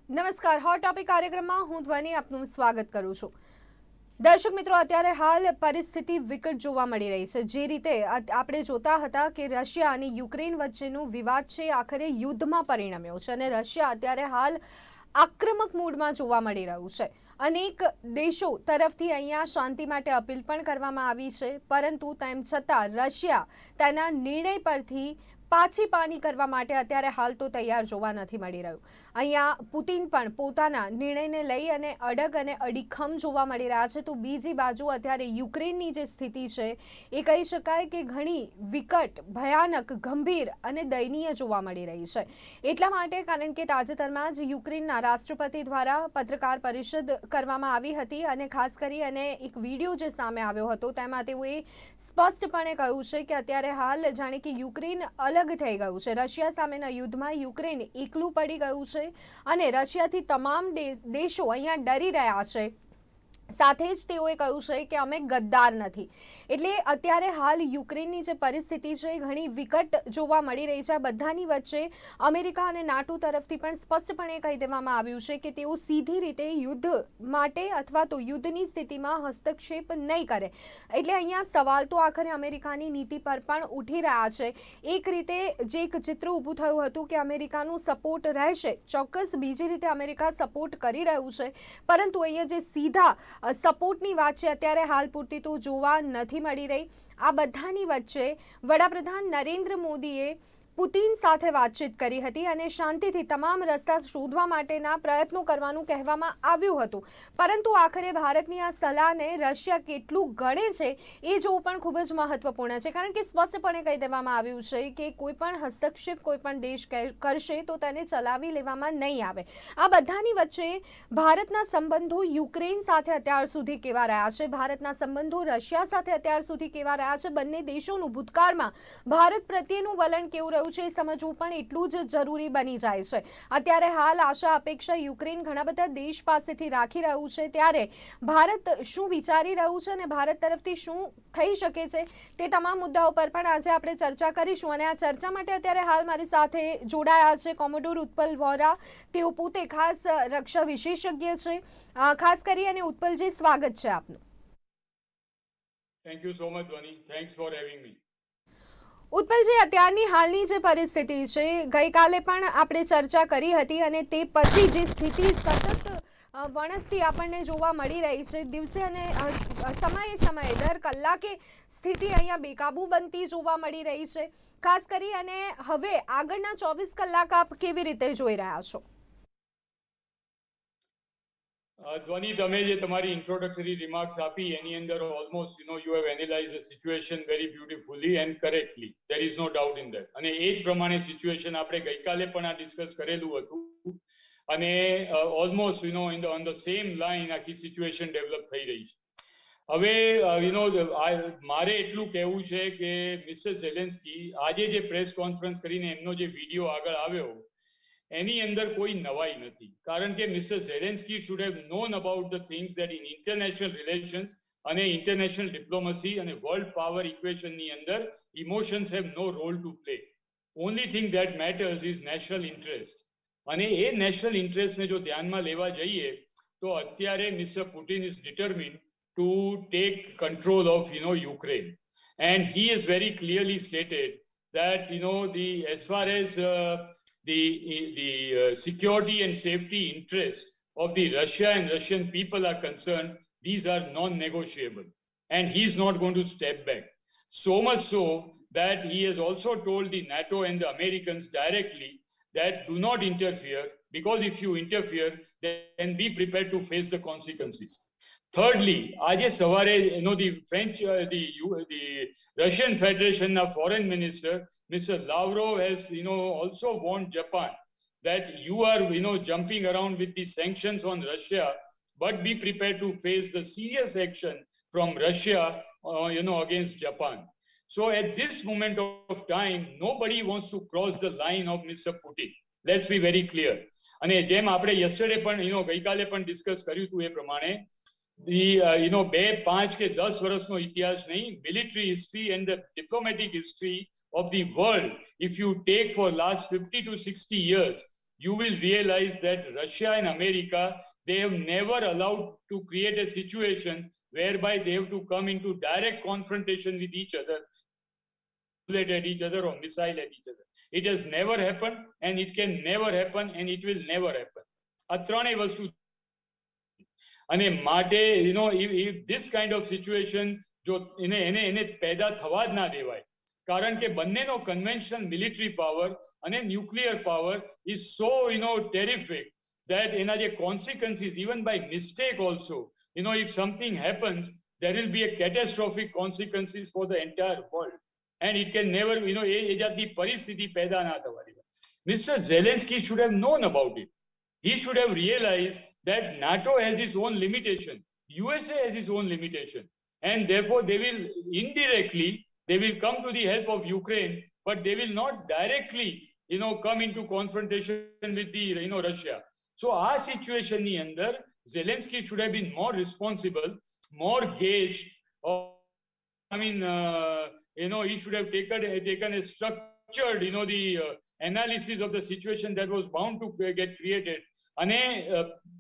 નમસ્કાર, hot topic કાર્યક્રમમાં હું ધ્વની આપનું સ્વાગત કરું છું. દર્શક મિત્રો, અત્યારે હાલ પરિસ્થિતિ વિકટ જોવા મળી રહી છે. જે રીતે આપણે જોતા હતા કે રશિયા અને યુક્રેન વચ્ચેનું વિવાદ છે આખરે યુદ્ધમાં પરિણમ્યો છે અને રશિયા અત્યારે હાલ આક્રમક મૂડમાં જોવા મળી રહ્યું છે. અનેક દેશો તરફથી અહીંયા શાંતિ માટે અપીલ પણ કરવામાં આવી છે, પરંતુ તેમ છતાં રશિયા તેના નિર્ણય પરથી પાછી પાની કરવા માટે અત્યારે હાલ તો તૈયાર જોવા નથી મળી રહ્યું. અહીંયા પુતિન પણ પોતાના નિર્ણયને લઈ અને અડગ અને અડીખમ જોવા મળી રહ્યા છે. તો બીજી બાજુ અત્યારે યુક્રેનની જે સ્થિતિ છે એ કહી શકાય કે ઘણી વિકટ, ભયાનક, ગંભીર અને દયનીય જોવા મળી રહી છે. એટલા માટે કારણ કે તાજેતરમાં જ યુક્રેનના રાષ્ટ્રપતિ દ્વારા પત્રકાર પરિષદ કરવામાં આવી હતી અને ખાસ કરી અને એક વિડીયો જે સામે આવ્યો હતો તેમાં તેઓએ સ્પષ્ટપણે કહ્યું છે કે અત્યારે હાલ જાણે કે યુક્રેન અલગ થઈ ગયું છે. રશિયા સામેના યુદ્ધમાં યુક્રેન એકલું પડી ગયું છે અને રશિયાથી તમામ દેશો અહીંયા ડરી રહ્યા છે. સાથે જ તેઓએ કહ્યું છે કે અમે ગદ્દાર નથી. એટલે અત્યારે હાલ યુક્રેનની જે પરિસ્થિતિ છે એ ઘણી વિકટ જોવા મળી રહી છે. આ બધાની વચ્ચે અમેરિકા અને નાટો તરફથી પણ સ્પષ્ટપણે કહી દેવામાં આવ્યું છે કે તેઓ સીધી રીતે યુદ્ધ માટે અથવા તો યુદ્ધની સ્થિતિમાં હસ્તક્ષેપ નહીં કરે. એટલે અહીંયા સવાલ તો આખરે અમેરિકાની નીતિ પર પણ ઉઠી રહ્યા છે. એક રીતે જે એક ચિત્ર ઊભું થયું હતું કે અમેરિકાનું સપોર્ટ રહેશે, ચોક્કસ બીજી રીતે અમેરિકા સપોર્ટ કરી રહ્યું છે, પરંતુ અહીંયા જે સીધા સપોર્ટની વાત છે અત્યારે હાલ પૂરતી તો જોવા નથી મળી રહી. આ બધાની વચ્ચે વડાપ્રધાન નરેન્દ્ર મોદીએ પુતિન સાથે વાતચીત કરી હતી અને શાંતિથી તમામ રસ્તા શોધવા માટેના પ્રયત્નો કરવાનું કહેવામાં આવ્યું હતું. પરંતુ આખરે ભારતની આ સલાહને રશિયા કેટલું ગણે છે એ જોવું પણ ખૂબ જ મહત્વપૂર્ણ છે. કારણ કે સ્પષ્ટપણે કહી દેવામાં આવ્યું છે કે કોઈ પણ હસ્તક્ષેપ કોઈ પણ દેશ કરશે તો તેને ચલાવી લેવામાં નહીં આવે. આ બધાની વચ્ચે ભારતના સંબંધો યુક્રેન સાથે અત્યાર સુધી કેવા રહ્યા છે, ભારતના સંબંધો રશિયા સાથે અત્યાર સુધી કેવા રહ્યા છે, બંને દેશોનું ભૂતકાળમાં ભારત પ્રત્યેનું વલણ કેવું રહ્યું છે સમજવું પણ એટલું જ જરૂરી બની જાય છે. અત્યારે હાલ આશા અપેક્ષા યુક્રેન ઘણા બધા દેશ પાસેથી રાખી રહ્યું છે, ત્યારે ભારત શું વિચારી રહ્યું છે અને ભારત તરફથી શું થઈ શકે છે તે તમામ મુદ્દાઓ પર પણ આજે આપણે ચર્ચા કરીશું. અને આ ચર્ચા માટે અત્યારે હાલ મારી સાથે જોડાયા છે કોમોડોર ઉત્પલ વોરા. તેઓ પોતે ખાસ રક્ષા વિશેષજ્ઞ છે. ખાસ કરી અને ઉત્પલજી, સ્વાગત છે આપનું. Thank you so much Dhwani. Thanks for having me. Utpalji, અત્યારની હાલની જે પરિસ્થિતિ છે ગઈકાલે પણ આપણે ચર્ચા કરી હતી અને તે પછી જે સ્થિતિ સતત વણસતી આપણને જોવા મળી રહી છે, દિવસે અને સમયે સમયે દર કલાકે સ્થિતિ અહીંયા બેકાબૂ બનતી જોવા મળી રહી છે. ખાસ કરી અને હવે આગળના 24 કલાક આપ કેવી રીતે જોઈ રહ્યા છો? ધ્વની, તમે જે તમારી ઇન્ટ્રોડક્ટરી રિમાર્ક્સ આપી એની અંદર almost you have analyse the situation very beautifully and correctly. There is no doubt in that. અને એ જ પ્રમાણે સિચ્યુએશન આપણે ગઈકાલે પણ આ ડિસ્કસ કરેલું હતું અને almost on the same line આખી સિચ્યુએશન ડેવલપ થઈ રહી છે. હવે મારે એટલું કહેવું છે કે મિસ્ટર ઝેલેન્સ્કી આજે જે પ્રેસ કોન્ફરન્સ કરીને એમનો જે વિડીયો આગળ આવ્યો એની અંદર કોઈ નવાઈ નથી. કારણ કે mister Zelensky should have known about the things that in international relations અને ઇન્ટરનેશનલ ડિપ્લોમસી અને વર્લ્ડ પાવર ઇક્વેશનની અંદર emotions have no role to play. Only thing that matters is national interest. અને એ નેશનલ ઇન્ટરેસ્ટને જો ધ્યાનમાં લેવા જઈએ તો અત્યારે mister Putin is determined to take control of Ukraine. And he is very clearly stated that as far as the security and safety interests of the Russia and Russian people are concerned, these are non-negotiable, and he's not going to step back. So much so that he has also told the NATO and the Americans directly that do not interfere, because if you interfere, then be prepared to face the consequences. Thirdly, આજે સવારે the Russian Federation foreign minister Mr. Lavrov has also warned Japan that you are jumping around with the sanctions on Russia, but be prepared to face the serious action from Russia against Japan. So at this moment of time, nobody wants to cross the line of Mr. Putin. Let's be very clear. અને જેમ આપણે yesterday પણ ગઈકાલે પણ discuss કર્યું હતું એ પ્રમાણે the 2, 5 કે 10 વર્ષનો ઇતિહાસ નહીં, military history and the diplomatic history of the world, if you take for last 50 to 60 years, you will realize that Russia and America, they have never allowed to create a situation whereby they have to come into direct confrontation with each other, bullet at each other or missile at each other. It has never happened, and it can never happen, and it will never happen. આ ત્રણેય વસ્તુ અને માટે if this kind of situation જો એને પેદા થવા જ ના દેવાય, કારણ કે બંનેનો કન્વેન્શનલ મિલિટરી પાવર અને nuclear power is so terrific that એના જે consequences even by mistake also, if something happens, there will be a catastrophic consequences for the entire world, and it can never એ જાતની પરિસ્થિતિ પેદા ના થવા દેવાય. Mr. Zelensky should have known about it. He should have realized that NATO has its own limitation, USA has its own limitation, and therefore they will indirectly come to the help of Ukraine, but they will not directly come into confrontation with the Russia. So our situation ni under Zelensky should have been more responsible, more gauged, or he should have taken a structured the analysis of the situation that was bound to get created. અને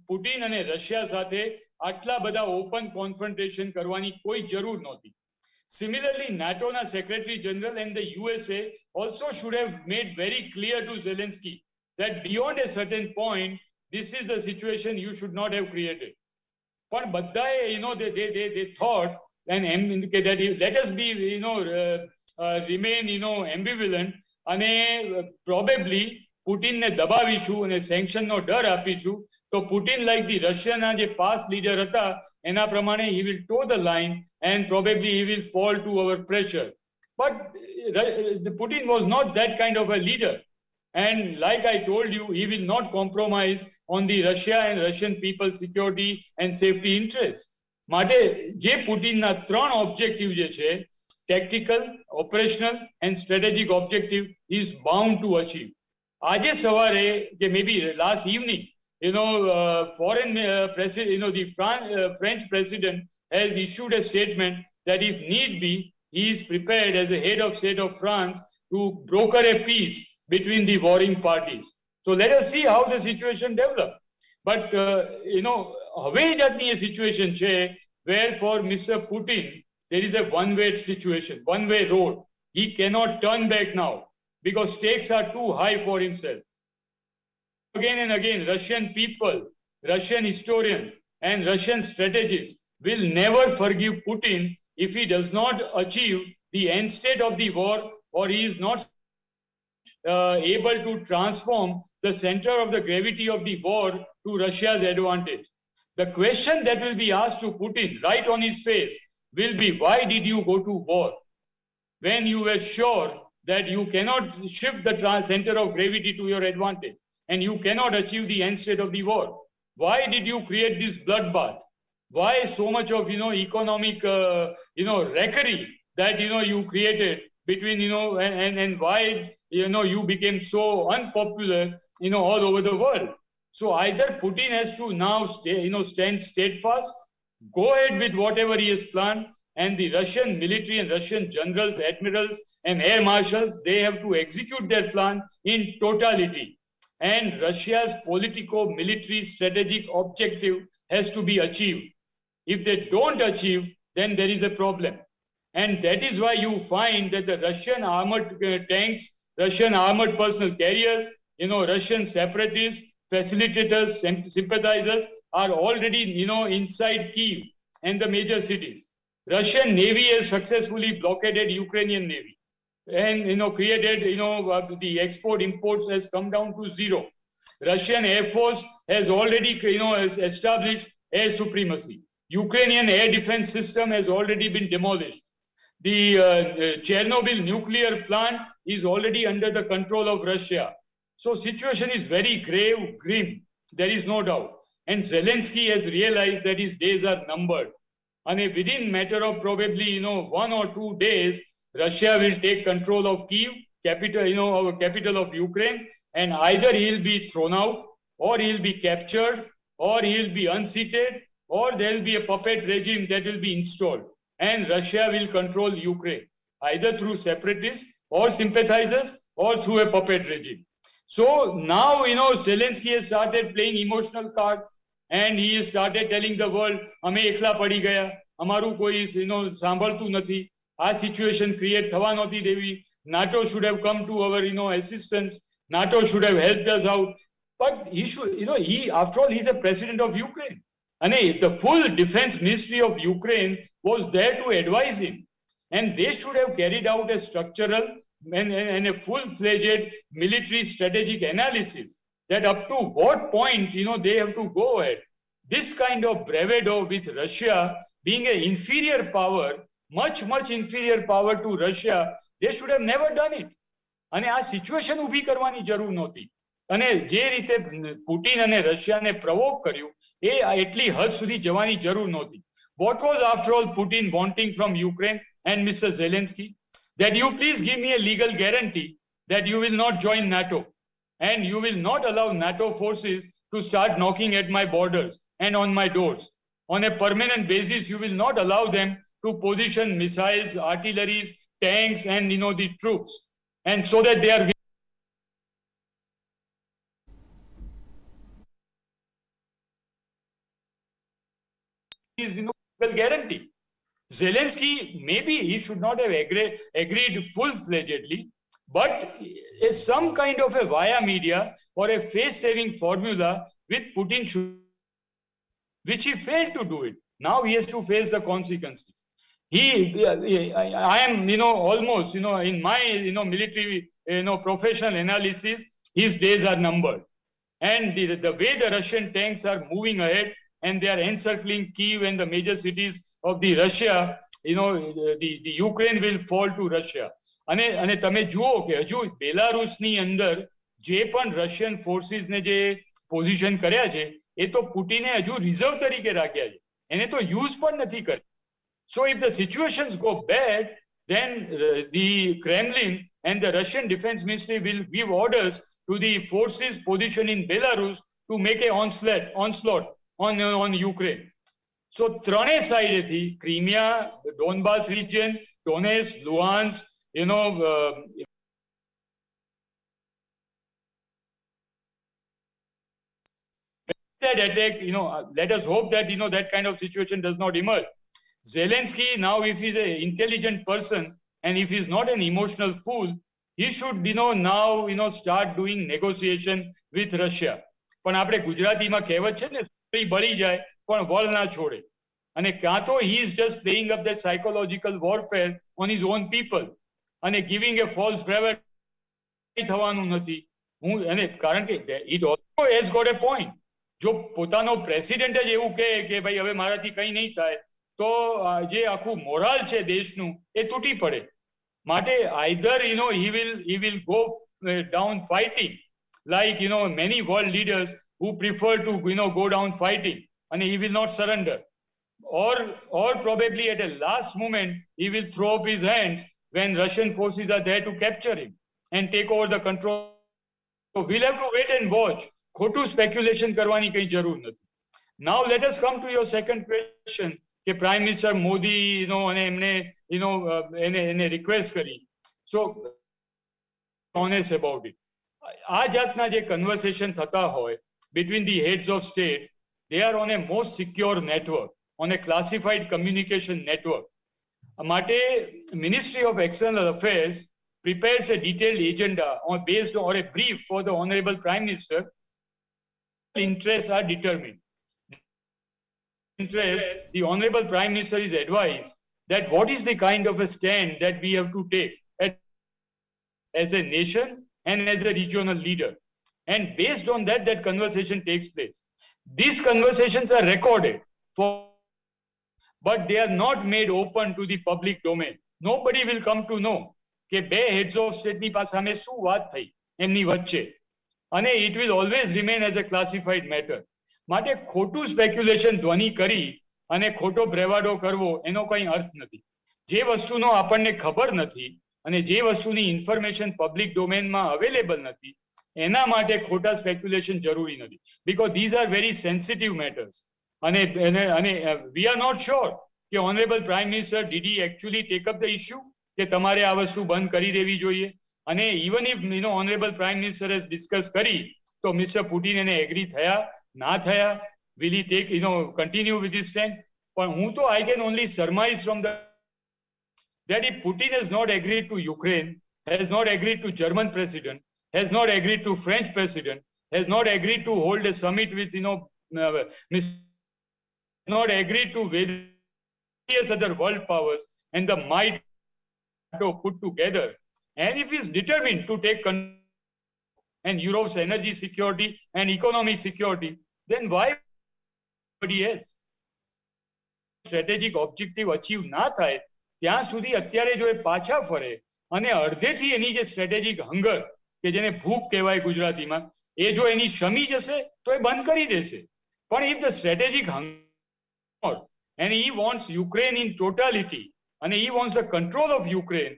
Putin અને Russia સાથે આટલા બધા open કોન્ફ્રન્ટેશન કરવાની કોઈ જરૂર નહોતી. Similarly, NATOના Secretary General and the USA also should have made very clear to Zelensky that beyond a certain point, this is the situation you should not have created. પણ બધાએ they thought and that let us be remain ambivalent, અને probably પુટિનને દબાવીશું અને સેન્કશનનો ડર આપીશું તો Putin like the રશિયાના જે past leader હતા એના પ્રમાણે he will toe the line and probably he will fall to our pressure. But Putin was not that kind of a leader, and like I told you, he will not compromise on the Russia and Russian people's security and safety interests. માટે જે પુટિનના ત્રણ objective જે છે, tactical, operational and strategic objective, he is bound to achieve. આજે સવારે કે maybe last evening, foreign president, the French president has issued a statement that if need be, he is prepared as a head of state of France to broker a peace between the warring parties. So let us see how the situation develops. But હવે જાતની એ situation છે where for Mr. Putin there is a one-way situation, one-way road. He cannot turn back now, because stakes are too high for himself. Again and again, Russian people, Russian historians, and Russian strategists will never forgive Putin if he does not achieve the end state of the war, or he is not able to transform the center of the gravity of the war to Russia's advantage. The question that will be asked to Putin right on his face will be, why did you go to war when you were sure that you cannot shift the center of gravity to your advantage and you cannot achieve the end state of the war? Why did you create this bloodbath? Why so much of economic wreckery that you created between and why you became so unpopular all over the world? So either Putin has to now stand steadfast, go ahead with whatever he has planned, and the Russian military and Russian generals, admirals and air marshals, they have to execute their plan in totality, and Russia's politico-military strategic objective has to be achieved. If they don't achieve, then there is a problem, and that is why you find that the Russian armored tanks, Russian armored personal carriers, Russian separatists, facilitators, sympathizers are already inside Kyiv and the major cities. Russian Navy has successfully blockaded Ukrainian Navy, and created the export imports has come down to zero. Russian Air Force has already has established air supremacy. Ukrainian air defense system has already been demolished. The Chernobyl nuclear plant is already under the control of Russia. So situation is very grave, grim. There is no doubt. And Zelensky has realized that his days are numbered. And within matter of probably 1 or 2 days, Russia will take control of Kyiv, capital, our capital of Ukraine, and either he'll be thrown out, or he'll be captured, or he'll be unseated, or there'll be a puppet regime that will be installed, and Russia will control Ukraine, either through separatists or sympathizers or through a puppet regime. So now, Zelensky has started playing emotional card, and he has started telling the world, અમે એકલા પડી ગયા, અમારું કોઈ, સાંભળતું નથી. આ situation create થવા નહોતી દેવી. NATO should have come to our, assistance. NATO should have helped us out. But he should, after all, he's a president of Ukraine. And the full defense ministry of Ukraine was there to advise him. And they should have carried out a structural and a full-fledged military strategic analysis that up to what point, they have to go ahead. This kind of bravado with Russia being an inferior power, much, much inferior power to Russia, they should have never done it. અને આ situation ઊભી કરવાની જરૂર નહોતી. અને જે રીતે Putin અને રશિયાને પ્રવોક કર્યું, એ એટલી હદ સુધી જવાની જરૂર નહોતી. What was after all Putin wanting from Ukraine and Mr. Zelensky? That you please give me a legal guarantee that you will not join NATO and you will not allow NATO forces to start knocking at my borders and on my doors. On a permanent basis, you will not allow them to position missiles, artilleries, tanks, and the troops, and so that they are legal guarantee. Zelensky, maybe he should not have agreed full-fledgedly, but some kind of a via media or a face-saving formula with Putin, which he failed to do it. Now he has to face the consequences. I am, almost, in my, military, professional analysis, his days are numbered. And the way the Russian tanks are moving ahead and they are encircling Kyiv and the major cities of the Russia, the Ukraine will fall to Russia. અને તમે જુઓ કે હજુ બેલારુસની અંદર જે પણ Russian ફોર્સિસને જે position કર્યા છે, એ તો પુટિને હજુ રિઝર્વ તરીકે રાખ્યા છે, એને તો યુઝ પણ નથી કરી. So if the situations go bad, then the Kremlin and the Russian Defense Ministry will give orders to the forces positioned in Belarus to make an onslaught on Ukraine. So ત્રણે સાઈડેથી ક્રીમિયા, ડોનબાસ region, Donetsk, Luhansk, that attack, let us hope that, that kind of situation does not emerge. Zelensky, now if he's an intelligent person and if he's not an emotional fool, he should, now, start doing negotiation with Russia. પણ આપણે ગુજરાતીમાં કહેવત છે ને, બળી જાય પણ વળ ના છોડે. અને કાં તો he is just playing up that psychological warfare on his own people અને giving a false bravado થવાનું નથી. કારણ કે it also has got a point. જો પોતાનો પ્રેસિડેન્ટ જ એવું કહે કે ભાઈ હવે મારાથી કંઈ નહીં થાય, તો જે આખું મોરાલ છે દેશનું એ તૂટી પડે. માટે either he will go down fighting like many world leaders who prefer to go down fighting and he will not surrender, or probably at a last moment he will throw up his hands when Russian forces are there to capture him and take over the control. So we'll have to wait and watch. ખોટું speculation કરવાની કંઈ જરૂર નથી. Now let us come to your second question કે Prime Minister Modi, અને એમને એને request કરી. So honest about it. આ જાતના જે conversation થતા હોય between the heads of state, they are on a most secure network, on a classified communication network. માટે Ministry of External Affairs prepares a detailed agenda based on a brief for the Honorable Prime Minister. Interests are determined. The Honorable Prime Minister is advised that what is the kind of a stand that we have to take as a nation and as a regional leader. And based on that, that conversation takes place. These conversations are recorded, but they are not made open to the public domain. Nobody will come to know કે બે heads of state ની પાસે અમે શું વાત થઈ એમની વચ્ચે. અને it will always remain as a classified matter. માટે ખોટું સ્પેક્યુલેશન ધ્વનિ કરી અને ખોટો બ્રેવાડો કરવો એનો કંઈ અર્થ નથી. જે વસ્તુનો આપણને ખબર નથી અને જે વસ્તુની ઇન્ફોર્મેશન પબ્લિક ડોમેનમાં અવેલેબલ નથી, એના માટે ખોટા સ્પેક્યુલેશન જરૂરી નથી. Because these are very sensitive matters. અને we are not sure કે Honorable Prime Minister, did he actually take up the issue કે તમારે આ વસ્તુ બંધ કરી દેવી જોઈએ? અને even if honorable prime minister has discussed કરી તો Mr. Putin એને એગ્રી થયા ના થયા, will he take continue with his stand? પણ હું તો I can only surmise from the that if Putin has not agreed to Ukraine, has not agreed to German president, has not agreed to French president, has not agreed to hold a summit with not agreed to various other world powers and the might put together, and if he is determined to take and Europe's energy security and economic security, then why anybody else? Strategic objective achieve ના થાય ત્યાં સુધી અત્યારે જો એ પાછા ફરે અને અડધેથી એની જે સ્ટ્રેટેજિક હંગર કે જેને ભૂખ કહેવાય ગુજરાતીમાં, એ જો એની શમી જશે તો એ બંધ કરી દેશે. પણ if the strategic hunger and he wants Ukraine in totality and he wants the control of Ukraine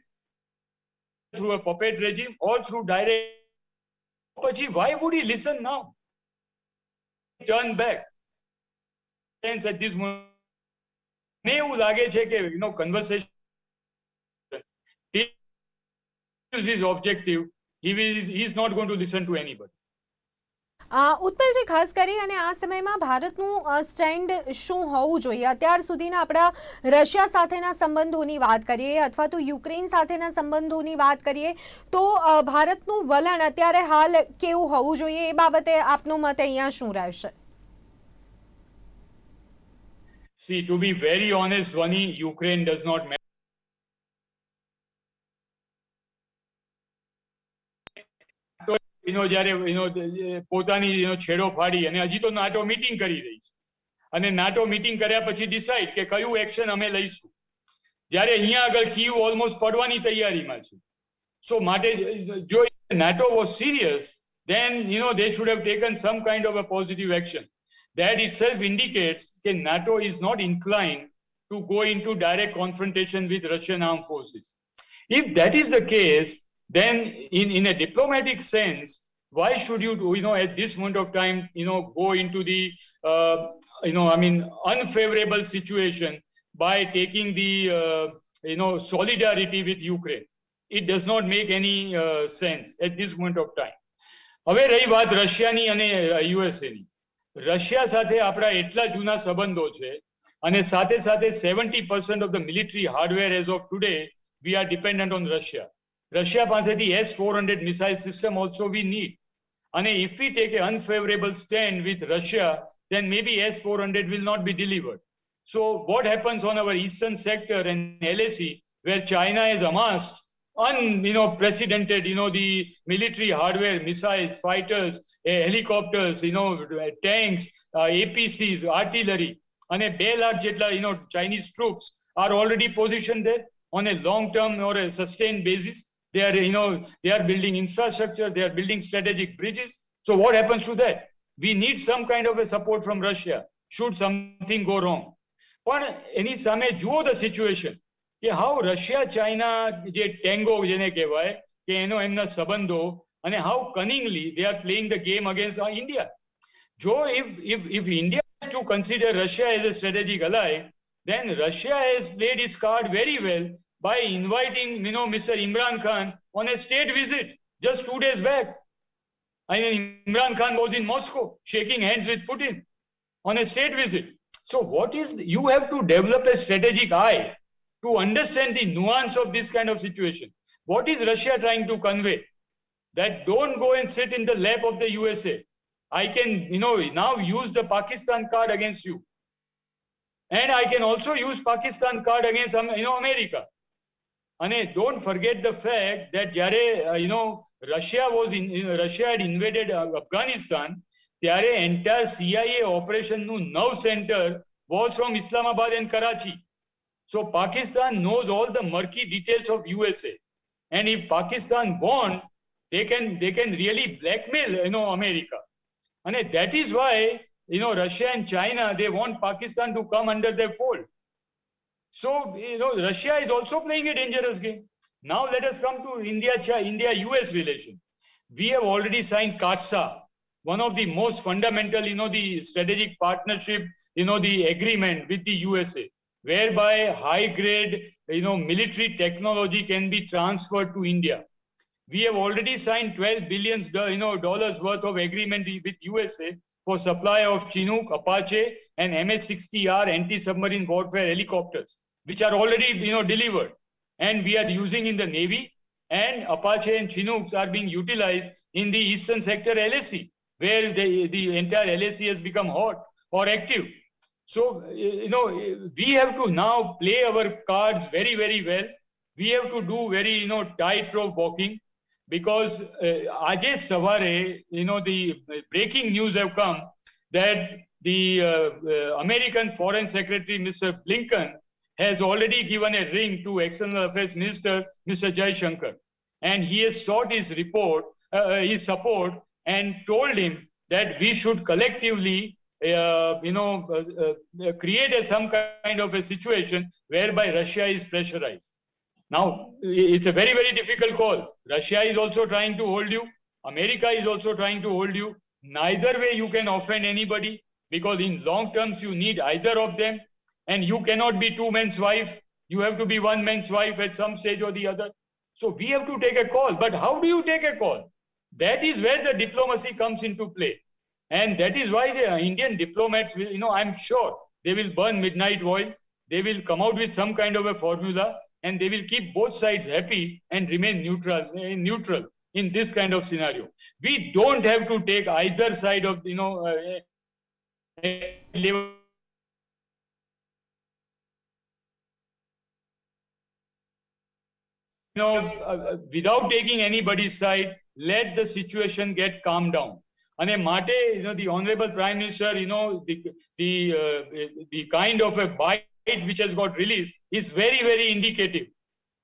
through a puppet regime or through direct, why would he listen now? Turn back. At this moment, એવું લાગે છે કે conversation is his objective. He is not going to listen to anybody. ઉત્પલજી, ખાસ કરી અને આ સમયમાં ભારતનું સ્ટેન્ડ શું હોવું જોઈએ? અત્યાર સુધીના આપણા રશિયા સાથેના સંબંધોની વાત કરીએ અથવા તો યુક્રેન સાથેના સંબંધોની વાત કરીએ તો ભારતનું વલણ અત્યારે હાલ કેવું હોવું જોઈએ એ બાબતે આપનું મત અહીંયા શું રહેશે? See, to be very honest, Vani, Ukraine does not matter. જ્યારે પોતાની છેડો ફાડી અને હજી તો નાટો મીટિંગ કરી રહી છે અને નાટો મીટિંગ કર્યા પછી ડિસાઈડ કે કયું એક્શન અમે લઈશું, જ્યારે અહીંયા આગળ કીવ ઓલમોસ્ટ પડવાની તૈયારીમાં છે. સો માટે જો NATO was serious, then they should have taken some kind of a positive action. That itself indicates that NATO is not inclined to go into direct confrontation with Russian armed forces. If that is the case, then in a diplomatic sense, why should you at this moment of time go into the unfavorable situation by taking the solidarity with Ukraine? It does not make any sense at this moment of time. હવે રહી વાત રશિયાની અને યુએસએની. Russia સાથે આપણા એટલા જૂના સંબંધો છે અને સાથે સાથે 70% of the military hardware as of today we are dependent on Russia. Russia પાસેથી S-400 missile system also we need. And if we take an unfavorable stand with Russia, then maybe S-400 will not be delivered. So what happens on our eastern sector and LAC, where China has amassed unprecedented, the military hardware, missiles, fighters, helicopters, tanks, APCs, artillery, and 2 lakh jetla, Chinese troops are already positioned there on a long-term or a sustained basis. They are building infrastructure, they are building strategic bridges. So what happens to that? We need some kind of a support from Russia should something go wrong. But any same judge the situation. How Russia, China, je tango jene kehvaye ke eno emna sabandho and how cunningly they are playing the game against India. Jo if India is to consider Russia as a strategic ally, then Russia has played its card very well by inviting Mr. Imran Khan on a state visit just 2 days back. I mean, Imran Khan was in Moscow shaking hands with Putin on a state visit. So you have to develop a strategic eye to understand the nuance of this kind of situation. What is Russia trying to convey? That don't go and sit in the lap of the USA. I can, now use the Pakistan card against you. And I can also use Pakistan card against, America. And don't forget the fact that Russia had invaded Afghanistan. ત્યારે entire CIA operation nu nerve center was from Islamabad and Karachi. So Pakistan knows all the murky details of USA, and if Pakistan want, they can really blackmail America, and that is why Russia and China, they want Pakistan to come under their fold. So Russia is also playing a dangerous game. Now let us come to India-US relation. We have already signed CATSA, one of the most fundamental, the strategic partnership, the agreement with the USA, whereby high grade, military technology can be transferred to India. We have already signed $12 billion dollars worth of agreement with USA for supply of Chinook, Apache, and MS-60R anti-submarine warfare helicopters, which are already delivered, and we are using in the Navy. And Apache and Chinooks are being utilized in the Eastern Sector LAC, where the entire LAC has become hot or active. So, we have to now play our cards very, very well. We have to do very, tightrope walking, because Ajay Savare, the breaking news have come that the American Foreign Secretary, Mr. Blinken, has already given a ring to External Affairs Minister, Mr. Jaishankar. And he has sought his support, and told him that we should collectively create some kind of a situation whereby Russia is pressurized. Now, it's a very, very difficult call. Russia is also trying to hold you. America is also trying to hold you. Neither way you can offend anybody, because in long terms you need either of them, and you cannot be two men's wife. You have to be one man's wife at some stage or the other. So we have to take a call. But how do you take a call? That is where the diplomacy comes into play. And that is why the Indian diplomats will, I'm sure they will burn midnight oil. They will come out with some kind of a formula, and they will keep both sides happy and remain neutral in this kind of scenario. We don't have to take either side of, without taking anybody's side, let the situation get calmed down. And Mate, the Honorable Prime Minister, the kind of a bite which has got released is very, very indicative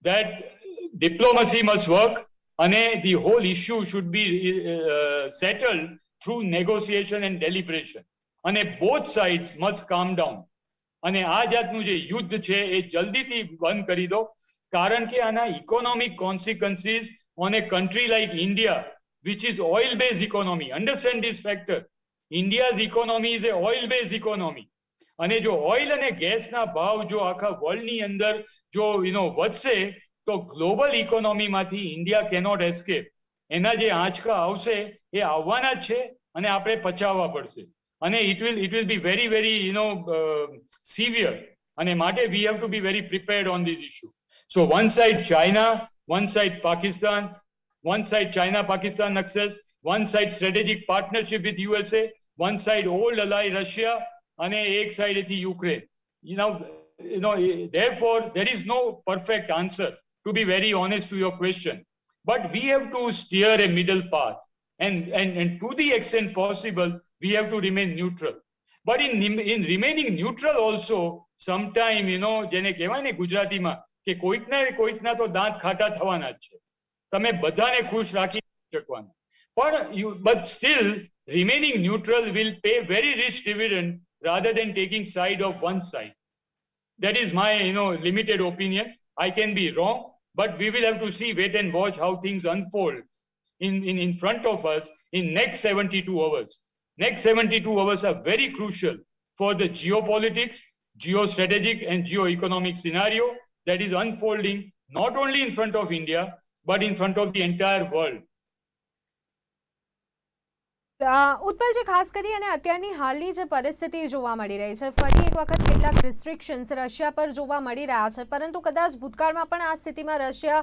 that diplomacy must work, and the whole issue should be settled through negotiation and deliberation. And both sides must calm down. અને આ જાતનું જે યુદ્ધ છે એ જલ્દીથી બંધ કરી દો, કારણ કે આના economic consequences on a country like India, which is oil-based economy. Understand this factor. India's economy is a oil-based economy. અને જો ઓઇલ અને ગેસના ભાવ જો આખા વર્લ્ડની અંદર જો વધશે, તો ગ્લોબલ ઇકોનોમીમાંથી ઇન્ડિયા કેનોટ એસ્કેપ. એના જે આંચકા આવશે એ આવવાના જ છે, અને આપણે પચાવવા પડશે. અને it will be very, very severe. અને માટે we have to be very prepared on this issue. So one side China, one side Pakistan, one side China-Pakistan nexus, one side strategic partnership with USA, one side old ally Russia, and एक side is Ukraine. Therefore, there is no perfect answer, to be very honest to your question. But we have to steer a middle path, and to the extent possible, we have to remain neutral. But in remaining neutral also, sometime, જેને કહેવાય ને ગુજરાતીમાં કે કોઈકના તો દાંત ખાટા થવાના જ છે. તમે બધાને ખુશ રાખી શકવાના. But still, remaining neutral will pay very rich dividend rather than taking side of one side. That is my, limited opinion. I can be wrong, but we will have to see, wait and watch how things unfold in front of us in next 72 hours. Next 72 hours are very crucial for the geopolitics, geostrategic, and geoeconomic scenario that is unfolding not only in front of India, but in front of the entire world. ઉત્પલજી, ખાસ કરી અને અત્યારની હાલની જે પરિસ્થિતિ જોવા મળી રહી છે, ફરી એક વખત કેટલાક રિસ્ટ્રિક્શન્સ રશિયા પર જોવા મળી રહ્યા છે, પરંતુ કદાચ ભૂતકાળમાં પણ આ સ્થિતિમાં રશિયા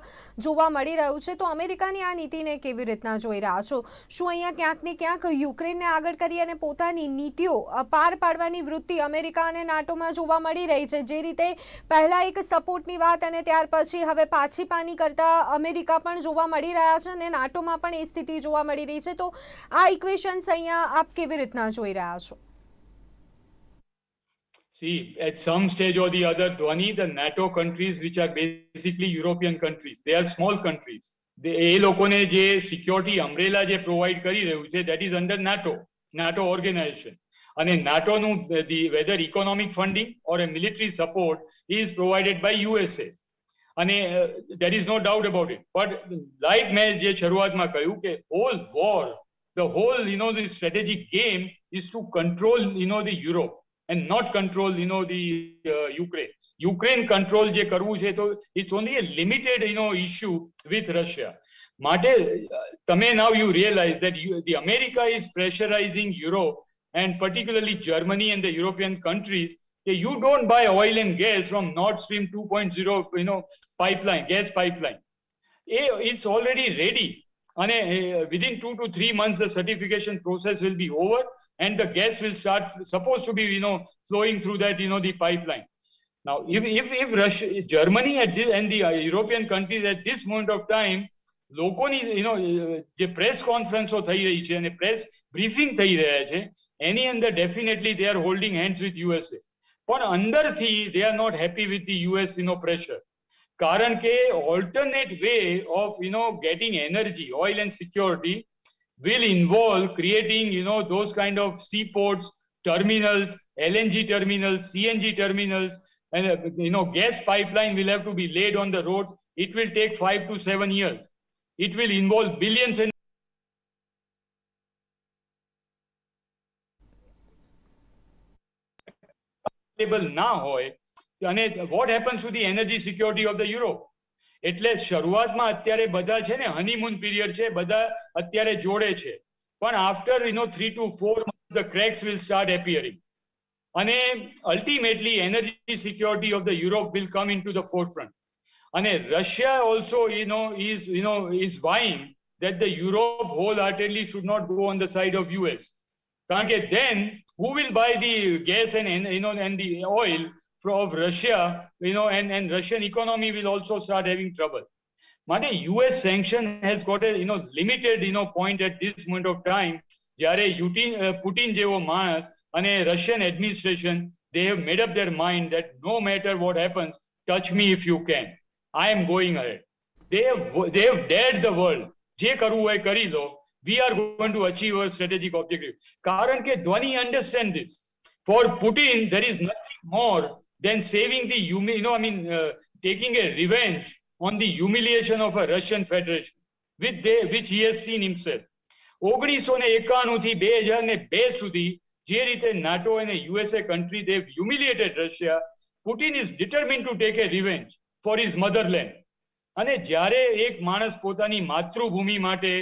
જોવા મળી રહ્યું છે, તો અમેરિકાની આ નીતિને કેવી રીતના જોઈ રહ્યા છો? શું અહીંયા ક્યાંક ને ક્યાંક યુક્રેનને આગળ કરી અને પોતાની નીતિઓ પાર પાડવાની વૃત્તિ અમેરિકા અને નાટોમાં જોવા મળી રહી છે? જે રીતે પહેલા એક સપોર્ટની વાત અને ત્યાર પછી હવે પાછી પાની કરતા અમેરિકા પણ જોવા મળી રહ્યા છે, અને નાટોમાં પણ એ સ્થિતિ જોવા મળી રહી છે, તો આ ઇક્વેશન આપ કેવી રીતના જોઈ રહ્યા છો? See, at some stage or the other, Dhwani, the NATO countries, which are basically European countries, they are small countries. એ લોકોને જે security umbrella જે provide કરી રહ્યું છે, that is under NATO organization. અને નાટોનું whether economic funding or a military support is provided by USA. અને there is no doubt about it. But like મેં જે શરૂઆતમાં કહ્યું કે whole war, the whole, the strategic game is to control, the Europe and not control, the Ukraine. Ukraine control je karvu che, to it's only a limited, issue with Russia. માટે now you realize that the America is pressurizing Europe and particularly Germany and the European countries that you don't buy oil and gas from Nord Stream 2.0 pipeline, gas pipeline. It's already ready. And within 2 to 3 months, the certification process will be over and the gas will start, supposed to be, flowing through that, the pipeline. Now, if Russia, Germany and the European countries at this moment of time, લોકોની જે press કોન્ફરન્સો થઈ રહી છે અને press briefing થઈ રહ્યા છે એની અંદર definitely they are holding hands with USA, પણ અંદરથી they are not happy with the US pressure. કારણ કે alternate way of getting energy, oil and security will involve creating those kind of seaports, terminals, LNG terminals, CNG terminals, and gas pipeline will have to be laid on the roads. It will take 5 to 7 years. It will involve billions and ના હોય. અને what happens to the energy security of the Europe? એટલે શરૂઆતમાં અત્યારે બધા છે ને honeymoon period છે, બધા અત્યારે જોડે છે, પણ after 3 to 4 months the cracks will start appearing. અને ultimately energy security of the Europe will come into the forefront. And Russia also is vying that the Europe wholeheartedly should not go on the side of US. કારણ કે then who will buy the gas and the oil of Russia, and Russian economy will also start having trouble. માટે US sanction has got a limited point at this moment of time. જ્યારે Putin જેવો માણસ અને Russian administration, they have made up their mind that no matter what happens, touch me if you can. I am going ahead. They have dared the world. જે કરવું હોય કરી લો. We are going to achieve our strategic objective. કારણ કે Dhwani understand this. For Putin, there is nothing more than saving the taking a revenge on the humiliation of a Russian federation, which he has seen himself. 1991 થી 2002 સુધી જે રીતે NATO and a USA country, they've humiliated Russia. Putin is determined to take a revenge for his motherland. અને જ્યારે એક માણસ પોતાની માતૃભૂમિ માટે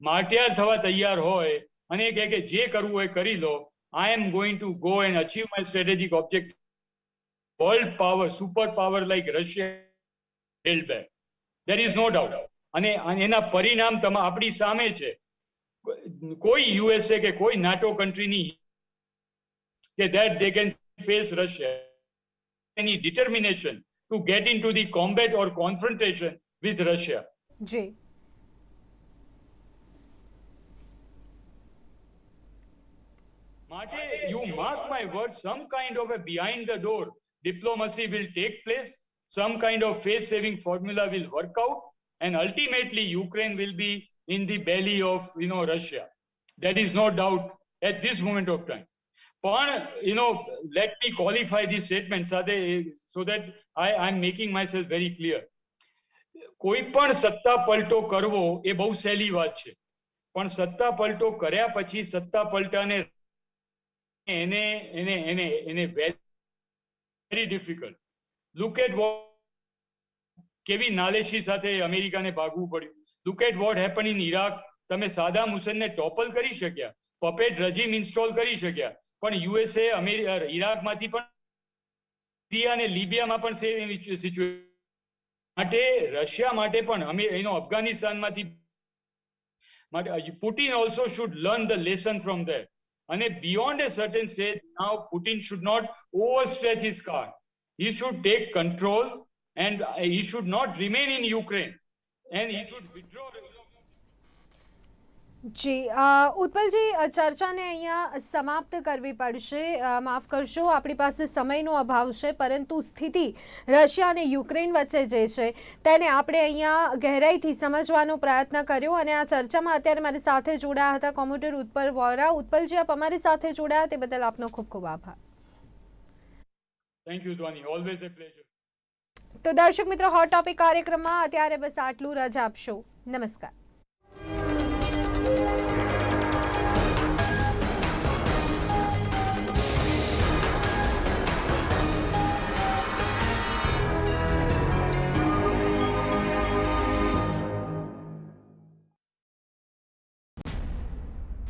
માટ્યાર થવા તૈયાર હોય અને કહે કે જે કરવું હોય કરી લો, I am going to go and achieve my strategic objective. World power, super power like Russia held back. There is no doubt. અને એના પરિણામ આપણી સામે છે. કોઈ USA કે કોઈ NATO country that they can face Russia. Any determination to get into the combat or confrontation with Russia. G Mate, you mark my words, some kind of a behind the door diplomacy will take place, some kind of face-saving formula will work out, and ultimately Ukraine will be in the belly of Russia. There is no doubt at this moment of time. But let me qualify this statement so that I'm making myself very clear. કોઈ પણ સત્તા પલટો કરવો એ બહુ સહેલી વાત છે, પણ સત્તા પલટો કર્યા પછી સત્તા પલટાને એને very difficult. Look at કેવી નાલેશી સાથે અમેરિકાને ભાગવું પડ્યું. Look at what happened in Iraq. તમે સાદામ હુસેનને ટોપલ કરી શક્યા, પપેટ રજીમ ઇન્સ્ટોલ કરી શક્યા, પણ યુએસએ ઇરાકમાંથી પણ સિરિયા અને લિબિયામાં પણ સિચ્યુએશન માટે રશિયા માટે પણ અફઘાનિસ્તાનમાંથી Putin also should learn the lesson from there. And beyond a certain stage, now Putin should not overstretch his card. He should take control and he should not remain in Ukraine and he should withdraw. જી ઉત્પલજી, ચર્ચાને અહીંયા સમાપ્ત કરવી પડશે. માફ કરશો, આપણી પાસે સમયનો અભાવ છે, પરંતુ સ્થિતિ રશિયા અને યુક્રેન વચ્ચે જે છે તેને આપણે અહીંયા ગહેરાઈથી સમજવાનો પ્રયત્ન કર્યો. અને આ ચર્ચામાં અત્યારે મારી સાથે જોડાયા હતા કોમ્યુટર ઉત્પલ વોરા. ઉત્પલજી, આપ અમારી સાથે જોડાયા તે બદલ આપનો ખૂબ ખૂબ આભાર. Thank you, Dhwani. Always a pleasure. તો દર્શક મિત્રો, હોટ ટોપિક કાર્યક્રમમાં અત્યારે બસ આટલું. રજા આપશો. નમસ્કાર.